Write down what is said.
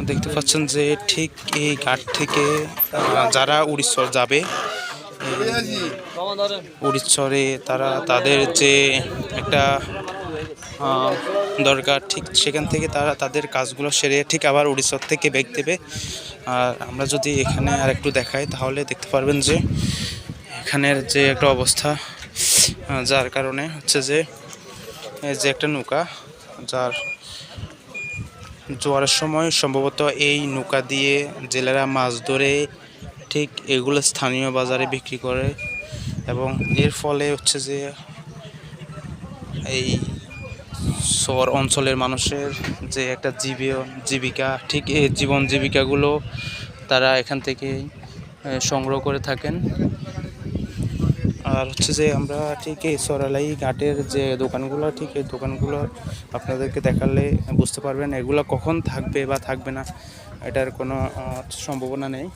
দেখতে পাচ্ছেন যে ঠিক এই ঘাট থেকে যারা উড়িষ্যর যাবে, উড়িষ্যরে তারা তাদের যে একটা দরকার, ঠিক সেখান থেকে তারা তাদের কাজগুলো সেরে ঠিক আবার উড়িষ্যর থেকে ব্যাগ দেবে। আর আমরা যদি এখানে আর একটু দেখাই তাহলে দেখতে পারবেন যে এখানের যে একটা অবস্থা, যার কারণে হচ্ছে যে একটা নৌকা, যার জোয়ারের সময় সম্ভবত এই নৌকা দিয়ে জেলেরা মাছ ধরে ঠিক এগুলো স্থানীয় বাজারে বিক্রি করে, এবং এর ফলে হচ্ছে যে এই শহর অঞ্চলের মানুষের যে একটা জীবিকা, ঠিক এই জীবন জীবিকাগুলো তারা এখান থেকেই সংগ্রহ করে থাকেন। আর হচ্ছে যে আমরা ঠিক এই সরালাই ঘাটের যে দোকানগুলো, ঠিক এই দোকানগুলো আপনাদেরকে দেখালে বুঝতে পারবেন এগুলো কখন থাকবে বা থাকবে না, এটার কোনো সম্ভাবনা নেই।